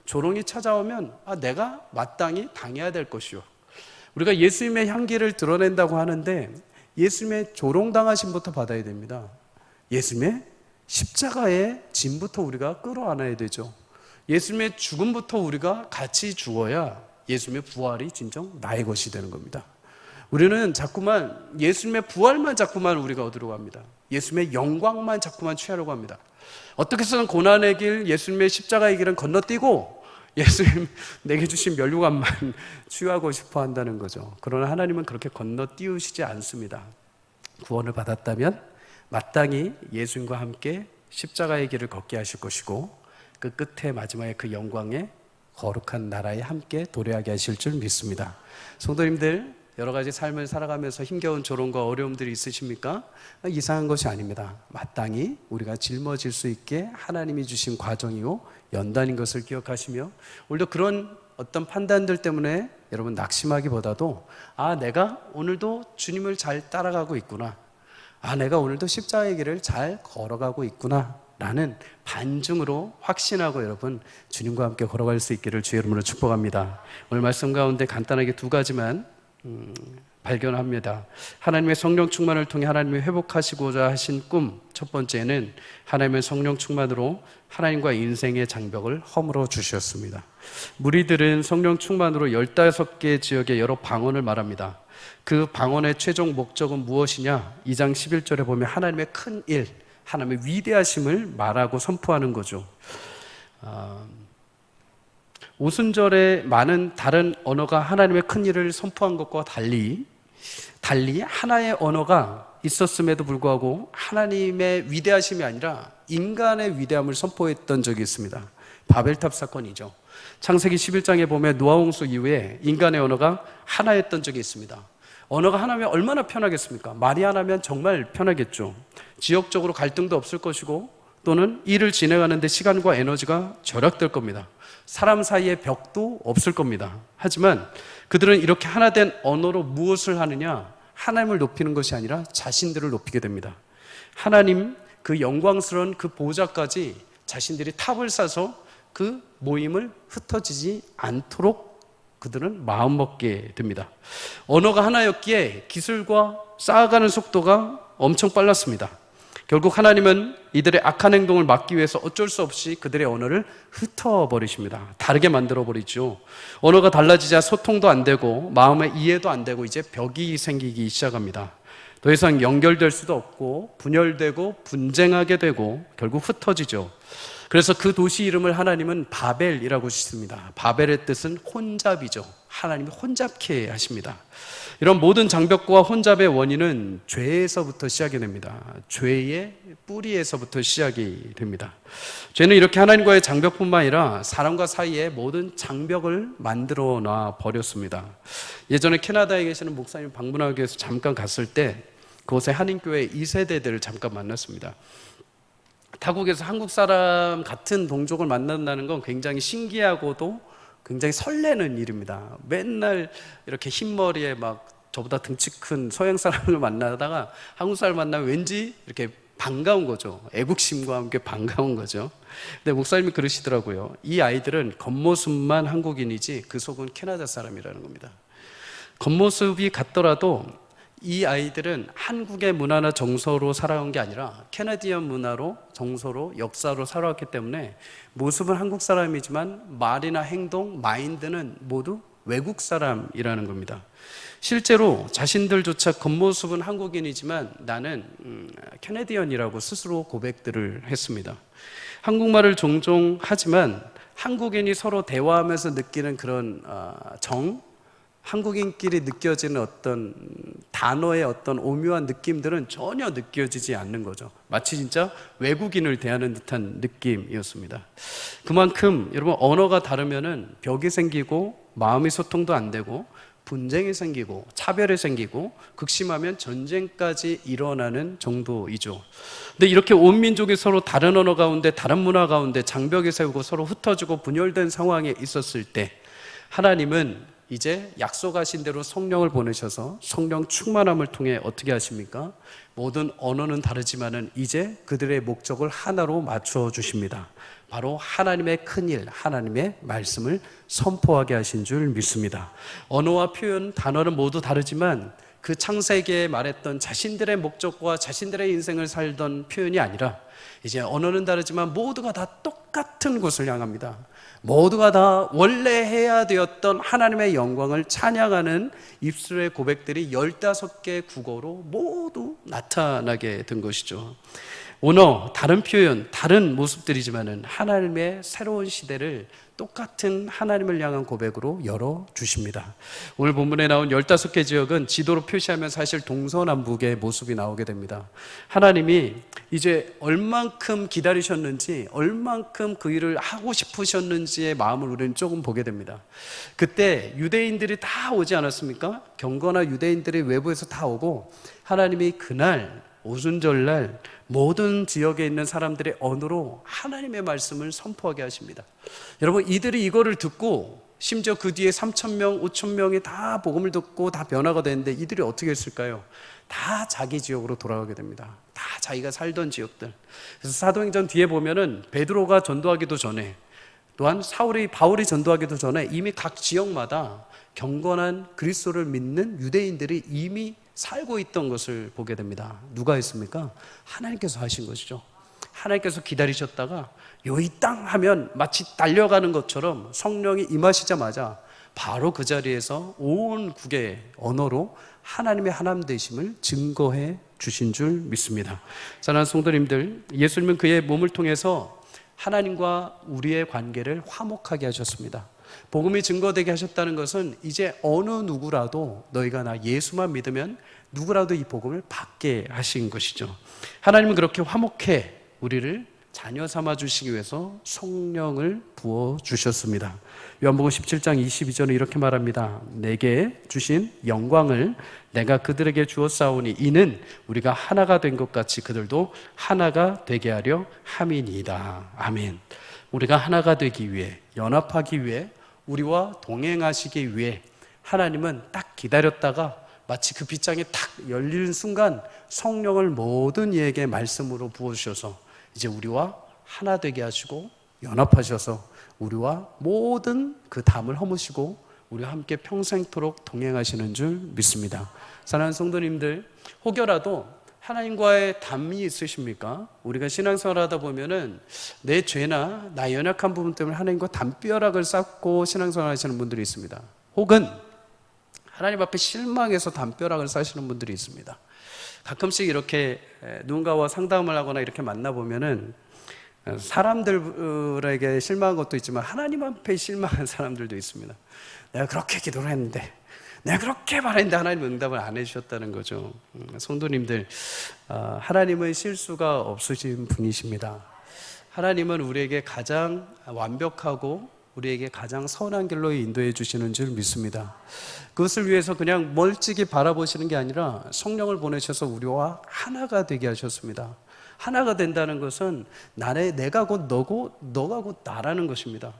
조롱이 찾아오면 내가 마땅히 당해야 될 것이요. 우리가 예수님의 향기를 드러낸다고 하는데 예수님의 조롱당하심부터 받아야 됩니다. 예수님의 십자가의 짐부터 우리가 끌어안아야 되죠. 예수님의 죽음부터 우리가 같이 죽어야 예수님의 부활이 진정 나의 것이 되는 겁니다. 우리는 자꾸만 예수님의 부활만 자꾸만 우리가 얻으려고 합니다. 예수님의 영광만 자꾸만 취하려고 합니다. 어떻게 해서든 고난의 길, 예수님의 십자가의 길은 건너뛰고 예수님 내게 주신 면류관만 취하고 싶어 한다는 거죠. 그러나 하나님은 그렇게 건너뛰우시지 않습니다. 구원을 받았다면 마땅히 예수님과 함께 십자가의 길을 걷게 하실 것이고, 그 끝에 마지막에 그 영광의 거룩한 나라에 함께 도래하게 하실 줄 믿습니다. 성도님들, 여러 가지 삶을 살아가면서 힘겨운 조롱과 어려움들이 있으십니까? 이상한 것이 아닙니다. 마땅히 우리가 짊어질 수 있게 하나님이 주신 과정이요 연단인 것을 기억하시며, 오늘도 그런 어떤 판단들 때문에 여러분 낙심하기보다도 내가 오늘도 주님을 잘 따라가고 있구나, 내가 오늘도 십자가의 길을 잘 걸어가고 있구나 라는 반증으로 확신하고 여러분 주님과 함께 걸어갈 수 있기를 주의 이름으로 축복합니다. 오늘 말씀 가운데 간단하게 두 가지만 발견합니다. 하나님의 성령 충만을 통해 하나님이 회복하시고자 하신 꿈, 첫 번째는 하나님의 성령 충만으로 하나님과 인생의 장벽을 허물어 주셨습니다. 무리들은 성령 충만으로 15개 지역의 여러 방언을 말합니다. 그 방언의 최종 목적은 무엇이냐? 2장 11절에 보면 하나님의 큰 일, 하나님의 위대하심을 말하고 선포하는 거죠. 오순절에 많은 다른 언어가 하나님의 큰 일을 선포한 것과 달리 하나의 언어가 있었음에도 불구하고 하나님의 위대하심이 아니라 인간의 위대함을 선포했던 적이 있습니다. 바벨탑 사건이죠. 창세기 11장에 보면 노아 홍수 이후에 인간의 언어가 하나였던 적이 있습니다. 언어가 하나면 얼마나 편하겠습니까? 말이 하나면 정말 편하겠죠. 지역적으로 갈등도 없을 것이고, 또는 일을 진행하는데 시간과 에너지가 절약될 겁니다. 사람 사이에 벽도 없을 겁니다. 하지만 그들은 이렇게 하나 된 언어로 무엇을 하느냐? 하나님을 높이는 것이 아니라 자신들을 높이게 됩니다. 하나님 그 영광스러운 그 보좌까지 자신들이 탑을 쌓아서 그 모임을 흩어지지 않도록 그들은 마음먹게 됩니다. 언어가 하나였기에 기술과 쌓아가는 속도가 엄청 빨랐습니다. 결국 하나님은 이들의 악한 행동을 막기 위해서 어쩔 수 없이 그들의 언어를 흩어버리십니다. 다르게 만들어버리죠. 언어가 달라지자 소통도 안 되고 마음의 이해도 안 되고 이제 벽이 생기기 시작합니다. 더 이상 연결될 수도 없고 분열되고 분쟁하게 되고 결국 흩어지죠. 그래서 그 도시 이름을 하나님은 바벨이라고 짓습니다. 바벨의 뜻은 혼잡이죠. 하나님이 혼잡케 하십니다. 이런 모든 장벽과 혼잡의 원인은 죄에서부터 시작이 됩니다. 죄의 뿌리에서부터 시작이 됩니다. 죄는 이렇게 하나님과의 장벽뿐만 아니라 사람과 사이에 모든 장벽을 만들어 놔 버렸습니다. 예전에 캐나다에 계시는 목사님 방문하기 위해서 잠깐 갔을 때 그곳에 한인교회 2세대들을 잠깐 만났습니다. 타국에서 한국 사람 같은 동족을 만난다는 건 굉장히 신기하고도 굉장히 설레는 일입니다. 맨날 이렇게 흰머리에 막 저보다 등치 큰 서양 사람을 만나다가 한국 사람을 만나면 왠지 이렇게 반가운 거죠. 애국심과 함께 반가운 거죠. 근데 목사님이 그러시더라고요. 이 아이들은 겉모습만 한국인이지 그 속은 캐나다 사람이라는 겁니다. 겉모습이 같더라도 이 아이들은 한국의 문화나 정서로 살아온 게 아니라 캐나디언 문화로, 정서로, 역사로 살아왔기 때문에 모습은 한국 사람이지만 말이나 행동, 마인드는 모두 외국 사람이라는 겁니다. 실제로 자신들조차 겉모습은 한국인이지만 나는 캐나디언이라고 스스로 고백들을 했습니다. 한국말을 종종 하지만 한국인이 서로 대화하면서 느끼는 그런 한국인끼리 느껴지는 어떤 단어의 어떤 오묘한 느낌들은 전혀 느껴지지 않는 거죠. 마치 진짜 외국인을 대하는 듯한 느낌이었습니다. 그만큼 여러분 언어가 다르면은 벽이 생기고 마음의 소통도 안 되고 분쟁이 생기고 차별이 생기고 극심하면 전쟁까지 일어나는 정도이죠. 근데 이렇게 온 민족이 서로 다른 언어 가운데 다른 문화 가운데 장벽이 세우고 서로 흩어지고 분열된 상황에 있었을 때 하나님은 이제 약속하신 대로 성령을 보내셔서 성령 충만함을 통해 어떻게 하십니까? 모든 언어는 다르지만은 이제 그들의 목적을 하나로 맞춰 주십니다. 바로 하나님의 큰일, 하나님의 말씀을 선포하게 하신 줄 믿습니다. 언어와 표현, 단어는 모두 다르지만 그 창세기에 말했던 자신들의 목적과 자신들의 인생을 살던 표현이 아니라 이제 언어는 다르지만 모두가 다 똑같은 곳을 향합니다. 모두가 다 원래 해야 되었던 하나님의 영광을 찬양하는 입술의 고백들이 15개의 국어로 모두 나타나게 된 것이죠. 언어, 다른 표현, 다른 모습들이지만은 하나님의 새로운 시대를 똑같은 하나님을 향한 고백으로 열어주십니다. 오늘 본문에 나온 15개 지역은 지도로 표시하면 사실 동서남북의 모습이 나오게 됩니다. 하나님이 이제 얼만큼 기다리셨는지, 얼만큼 그 일을 하고 싶으셨는지의 마음을 우리는 조금 보게 됩니다. 그때 유대인들이 다 오지 않았습니까? 경건한 유대인들이 외부에서 다 오고 하나님이 그날 오순절날 모든 지역에 있는 사람들의 언어로 하나님의 말씀을 선포하게 하십니다. 여러분, 이들이 이거를 듣고 심지어 그 뒤에 3,000명, 5,000명이 다 복음을 듣고 다 변화가 되는데 이들이 어떻게 했을까요? 다 자기 지역으로 돌아가게 됩니다. 다 자기가 살던 지역들. 그래서 사도행전 뒤에 보면은 베드로가 전도하기도 전에 또한 바울이 전도하기도 전에 이미 각 지역마다 경건한 그리스도를 믿는 유대인들이 이미 살고 있던 것을 보게 됩니다. 누가 했습니까? 하나님께서 하신 것이죠. 하나님께서 기다리셨다가 이 땅 하면 마치 달려가는 것처럼 성령이 임하시자마자 바로 그 자리에서 온 국의 언어로 하나님의 하나님 되심을 증거해 주신 줄 믿습니다. 사랑하는 성도님들, 예수님은 그의 몸을 통해서 하나님과 우리의 관계를 화목하게 하셨습니다. 복음이 증거되게 하셨다는 것은 이제 어느 누구라도 너희가 나 예수만 믿으면 누구라도 이 복음을 받게 하신 것이죠. 하나님은 그렇게 화목해 우리를 자녀 삼아 주시기 위해서 성령을 부어 주셨습니다. 요한복음 17장 22절에 이렇게 말합니다. 내게 주신 영광을 내가 그들에게 주었사오니 이는 우리가 하나가 된 것 같이 그들도 하나가 되게 하려 함이니이다. 아멘. 우리가 하나가 되기 위해, 연합하기 위해, 우리와 동행하시기 위해 하나님은 딱 기다렸다가 마치 그 빗장이 탁 열리는 순간 성령을 모든 이에게 말씀으로 부어주셔서 이제 우리와 하나 되게 하시고 연합하셔서 우리와 모든 그 담을 허무시고 우리와 함께 평생토록 동행하시는 줄 믿습니다. 사랑하는 성도님들, 혹여라도 하나님과의 담이 있으십니까? 우리가 신앙생활 하다 보면은 내 죄나 나 연약한 부분 때문에 하나님과 담벼락을 쌓고 신앙생활 하시는 분들이 있습니다. 혹은 하나님 앞에 실망해서 담벼락을 쌓으시는 분들이 있습니다. 가끔씩 이렇게 누군가와 상담을 하거나 이렇게 만나보면은 사람들에게 실망한 것도 있지만 하나님 앞에 실망한 사람들도 있습니다. 내가 그렇게 기도를 했는데, 내가 그렇게 말했는데 하나님 응답을 안 해주셨다는 거죠. 성도님들, 하나님은 실수가 없으신 분이십니다. 하나님은 우리에게 가장 완벽하고 우리에게 가장 선한 길로 인도해 주시는 줄 믿습니다. 그것을 위해서 그냥 멀찍이 바라보시는 게 아니라 성령을 보내셔서 우리와 하나가 되게 하셨습니다. 하나가 된다는 것은 내가 곧 너고 너가 곧 나라는 것입니다.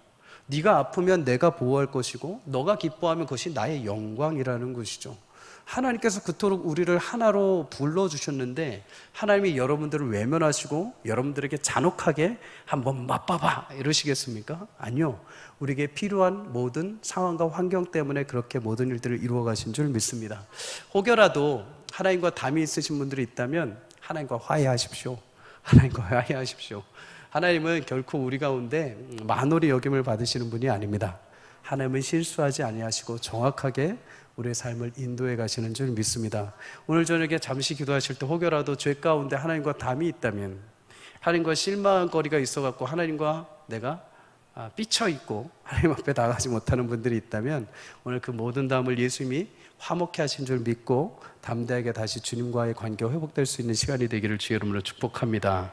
네가 아프면 내가 보호할 것이고 너가 기뻐하면 그것이 나의 영광이라는 것이죠. 하나님께서 그토록 우리를 하나로 불러주셨는데 하나님이 여러분들을 외면하시고 여러분들에게 잔혹하게 한번 맛봐봐 이러시겠습니까? 아니요. 우리에게 필요한 모든 상황과 환경 때문에 그렇게 모든 일들을 이루어 가신 줄 믿습니다. 혹여라도 하나님과 담이 있으신 분들이 있다면 하나님과 화해하십시오. 하나님과 화해하십시오. 하나님은 결코 우리 가운데 만홀히 여김을 받으시는 분이 아닙니다. 하나님은 실수하지 아니하시고 정확하게 우리의 삶을 인도해 가시는 줄 믿습니다. 오늘 저녁에 잠시 기도하실 때 혹여라도 죄 가운데 하나님과 담이 있다면, 하나님과 실망한 거리가 있어갖고 하나님과 내가 삐쳐 있고 하나님 앞에 나가지 못하는 분들이 있다면 오늘 그 모든 담을 예수님이 화목케 하신 줄 믿고 담대하게 다시 주님과의 관계가 회복될 수 있는 시간이 되기를 주의 이름으로 축복합니다.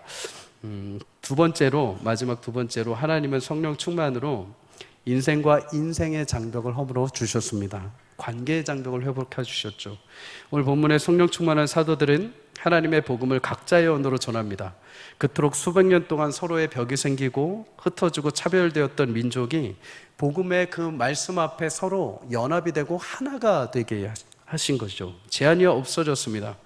두 번째로, 마지막 두 번째로, 하나님은 성령 충만으로 인생과 인생의 장벽을 허물어 주셨습니다. 관계의 장벽을 회복해 주셨죠. 오늘 본문의 성령 충만한 사도들은 하나님의 복음을 각자의 언어로 전합니다. 그토록 수백 년 동안 서로의 벽이 생기고 흩어지고 차별되었던 민족이 복음의 그 말씀 앞에 서로 연합이 되고 하나가 되게 하신 것이죠. 제한이 없어졌습니다.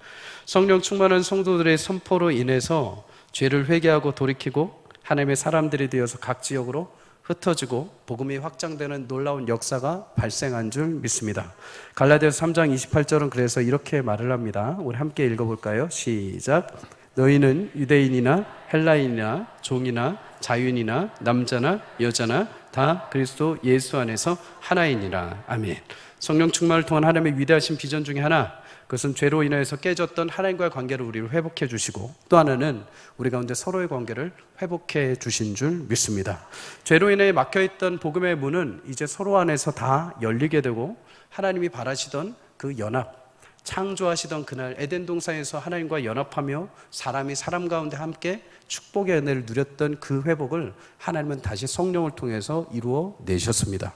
성령 충만한 성도들의 선포로 인해서 죄를 회개하고 돌이키고 하나님의 사람들이 되어서 각 지역으로 흩어지고 복음이 확장되는 놀라운 역사가 발생한 줄 믿습니다. 갈라디아서 3장 28절은 그래서 이렇게 말을 합니다. 우리 함께 읽어볼까요? 시작. 너희는 유대인이나 헬라인이나 종이나 자유인이나 남자나 여자나 다 그리스도 예수 안에서 하나이니라. 아멘. 성령 충만을 통한 하나님의 위대하신 비전 중에 하나, 그것은 죄로 인하여서 깨졌던 하나님과의 관계를 우리를 회복해 주시고, 또 하나는 우리 가운데 서로의 관계를 회복해 주신 줄 믿습니다. 죄로 인해 막혀있던 복음의 문은 이제 서로 안에서 다 열리게 되고 하나님이 바라시던 그 연합, 창조하시던 그날 에덴 동산에서 하나님과 연합하며 사람이 사람 가운데 함께 축복의 은혜를 누렸던 그 회복을 하나님은 다시 성령을 통해서 이루어 내셨습니다.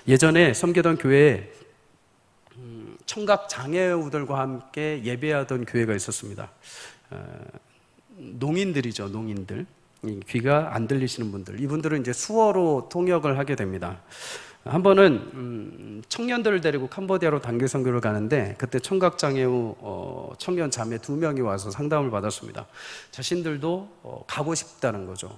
예전에 섬기던 교회에 청각 장애우들과 함께 예배하던 교회가 있었습니다. 농인들이죠, 농인들. 귀가 안 들리시는 분들. 이분들은 이제 수어로 통역을 하게 됩니다. 한 번은 청년들을 데리고 캄보디아로 단기 선교를 가는데 그때 청각장애우 청년 자매 2명이 와서 상담을 받았습니다. 자신들도 가고 싶다는 거죠.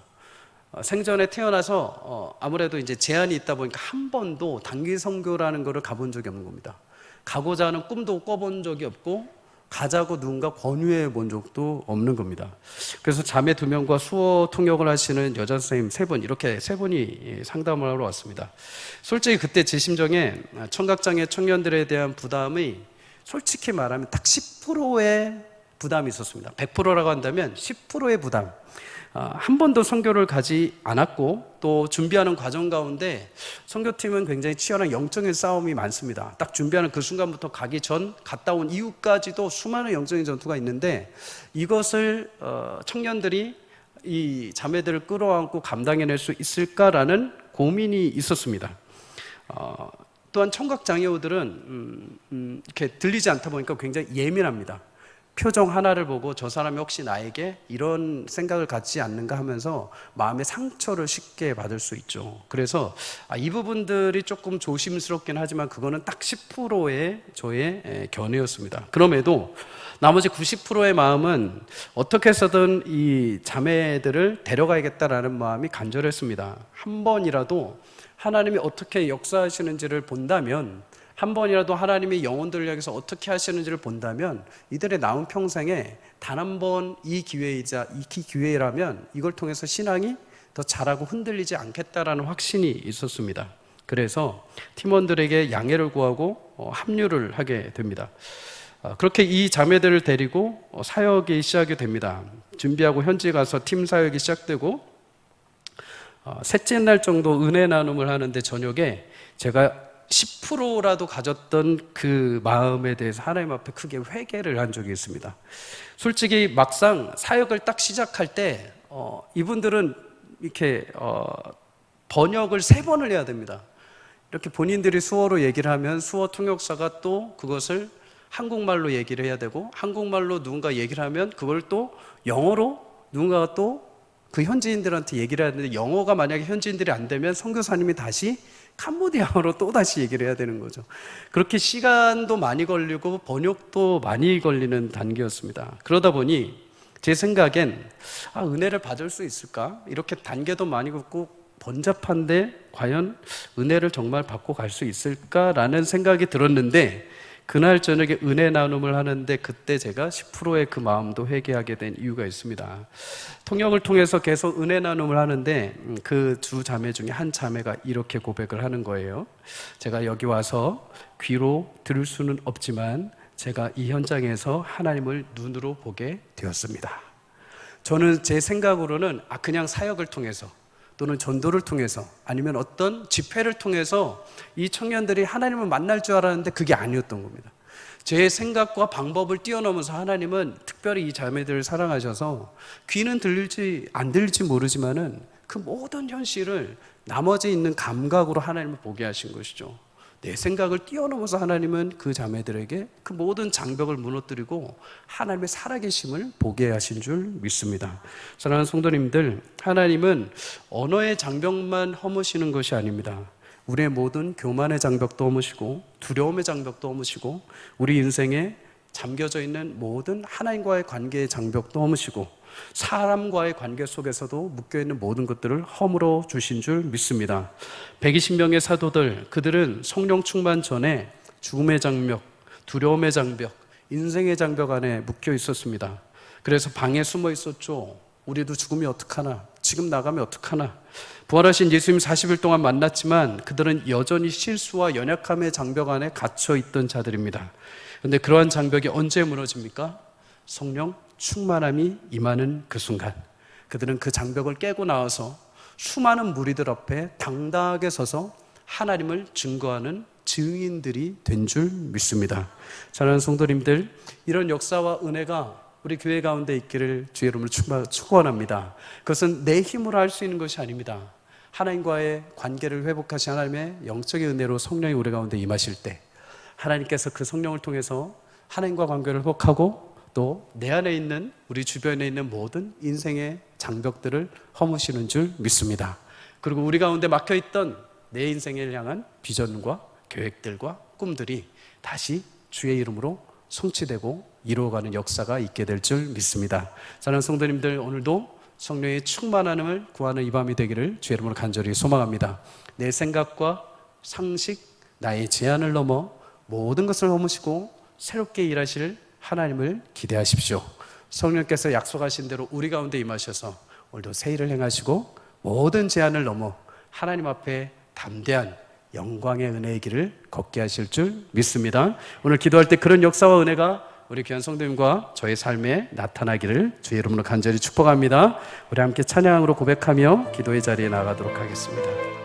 생전에 태어나서 아무래도 이제 제한이 있다 보니까 한 번도 단기 선교라는 거를 가본 적이 없는 겁니다. 가고자 하는 꿈도 꿔본 적이 없고 가자고 누군가 권유해 본 적도 없는 겁니다. 그래서 자매 2명과 수어 통역을 하시는 여자 선생님 3분, 이렇게 3분이 상담을 하러 왔습니다. 솔직히 그때 제 심정에 청각장애 청년들에 대한 부담이 솔직히 말하면 딱 10%의 부담이 있었습니다. 100%라고 한다면 10%의 부담. 한 번도 선교를 가지 않았고 또 준비하는 과정 가운데 선교팀은 굉장히 치열한 영적인 싸움이 많습니다. 딱 준비하는 그 순간부터 가기 전, 갔다 온 이후까지도 수많은 영적인 전투가 있는데 이것을 청년들이 이 자매들을 끌어안고 감당해낼 수 있을까라는 고민이 있었습니다. 또한 청각장애우들은 이렇게 들리지 않다 보니까 굉장히 예민합니다. 표정 하나를 보고 저 사람이 혹시 나에게 이런 생각을 갖지 않는가 하면서 마음의 상처를 쉽게 받을 수 있죠. 그래서 이 부분들이 조금 조심스럽긴 하지만 그거는 딱 10%의 저의 견해였습니다. 그럼에도 나머지 90%의 마음은 어떻게 해서든 이 자매들을 데려가야겠다라는 마음이 간절했습니다. 한 번이라도 하나님이 어떻게 역사하시는지를 본다면 한 번이라도 하나님이 영혼들을 향해서 어떻게 하시는지를 본다면 이들의 남은 평생에 단 한 번 이 기회이자 이 기회라면 이걸 통해서 신앙이 더 자라고 흔들리지 않겠다라는 확신이 있었습니다. 그래서 팀원들에게 양해를 구하고 합류를 하게 됩니다. 그렇게 이 자매들을 데리고 사역이 시작이 됩니다. 준비하고 현지에 가서 팀 사역이 시작되고 셋째 날 정도 은혜 나눔을 하는데 저녁에 제가 10%라도 가졌던 그 마음에 대해서 하나님 앞에 크게 회개를 한 적이 있습니다. 솔직히 막상 사역을 딱 시작할 때 이분들은 이렇게 번역을 3번을 해야 됩니다. 이렇게 본인들이 수어로 얘기를 하면 수어 통역사가 또 그것을 한국말로 얘기를 해야 되고 한국말로 누군가 얘기를 하면 그걸 또 영어로 누군가가 또 그 현지인들한테 얘기를 해야 되는데 영어가 만약에 현지인들이 안 되면 선교사님이 다시 캄보디아어로 또 다시 얘기를 해야 되는 거죠. 그렇게 시간도 많이 걸리고 번역도 많이 걸리는 단계였습니다. 그러다 보니 제 생각엔 은혜를 받을 수 있을까? 이렇게 단계도 많이 걷고 번잡한데 과연 은혜를 정말 받고 갈 수 있을까라는 생각이 들었는데 그날 저녁에 은혜 나눔을 하는데 그때 제가 10%의 그 마음도 회개하게 된 이유가 있습니다. 통역을 통해서 계속 은혜 나눔을 하는데 그 두 자매 중에 한 자매가 이렇게 고백을 하는 거예요. 제가 여기 와서 귀로 들을 수는 없지만 제가 이 현장에서 하나님을 눈으로 보게 되었습니다. 저는 제 생각으로는 그냥 사역을 통해서 또는 전도를 통해서 아니면 어떤 집회를 통해서 이 청년들이 하나님을 만날 줄 알았는데 그게 아니었던 겁니다. 제 생각과 방법을 뛰어넘어서 하나님은 특별히 이 자매들을 사랑하셔서 귀는 들릴지 안 들릴지 모르지만은 그 모든 현실을 나머지 있는 감각으로 하나님을 보게 하신 것이죠. 내 생각을 뛰어넘어서 하나님은 그 자매들에게 그 모든 장벽을 무너뜨리고 하나님의 살아계심을 보게 하신 줄 믿습니다. 사랑하는 성도님들, 하나님은 언어의 장벽만 허무시는 것이 아닙니다. 우리의 모든 교만의 장벽도 허무시고 두려움의 장벽도 허무시고 우리 인생에 잠겨져 있는 모든 하나님과의 관계의 장벽도 허무시고 사람과의 관계 속에서도 묶여있는 모든 것들을 허물어 주신 줄 믿습니다. 120명의 사도들, 그들은 성령 충만 전에 죽음의 장벽, 두려움의 장벽, 인생의 장벽 안에 묶여 있었습니다. 그래서 방에 숨어 있었죠. 우리도 죽으면 어떡하나, 지금 나가면 어떡하나. 부활하신 예수님 40일 동안 만났지만 그들은 여전히 실수와 연약함의 장벽 안에 갇혀 있던 자들입니다. 그런데 그러한 장벽이 언제 무너집니까? 성령 충만함이 임하는 그 순간 그들은 그 장벽을 깨고 나와서 수많은 무리들 앞에 당당하게 서서 하나님을 증거하는 증인들이 된 줄 믿습니다. 사랑하는 성도님들, 이런 역사와 은혜가 우리 교회 가운데 있기를 주의 이름으로 축원합니다. 그것은 내 힘으로 할 수 있는 것이 아닙니다. 하나님과의 관계를 회복하신 하나님의 영적인 은혜로 성령이 우리 가운데 임하실 때 하나님께서 그 성령을 통해서 하나님과 관계를 회복하고 또 내 안에 있는 우리 주변에 있는 모든 인생의 장벽들을 허무시는 줄 믿습니다. 그리고 우리 가운데 막혀있던 내 인생을 향한 비전과 계획들과 꿈들이 다시 주의 이름으로 성취되고 이루어가는 역사가 있게 될 줄 믿습니다. 사랑하는 성도님들, 오늘도 성령의 충만함을 구하는 이 밤이 되기를 주의 이름으로 간절히 소망합니다. 내 생각과 상식, 나의 제한을 넘어 모든 것을 허무시고 새롭게 일하실 하나님을 기대하십시오. 성령께서 약속하신 대로 우리 가운데 임하셔서 오늘도 새 일을 행하시고 모든 제한을 넘어 하나님 앞에 담대한 영광의 은혜의 길을 걷게 하실 줄 믿습니다. 오늘 기도할 때 그런 역사와 은혜가 우리 귀한 성도님과 저의 삶에 나타나기를 주의 이름으로 간절히 축복합니다. 우리 함께 찬양으로 고백하며 기도의 자리에 나가도록 하겠습니다.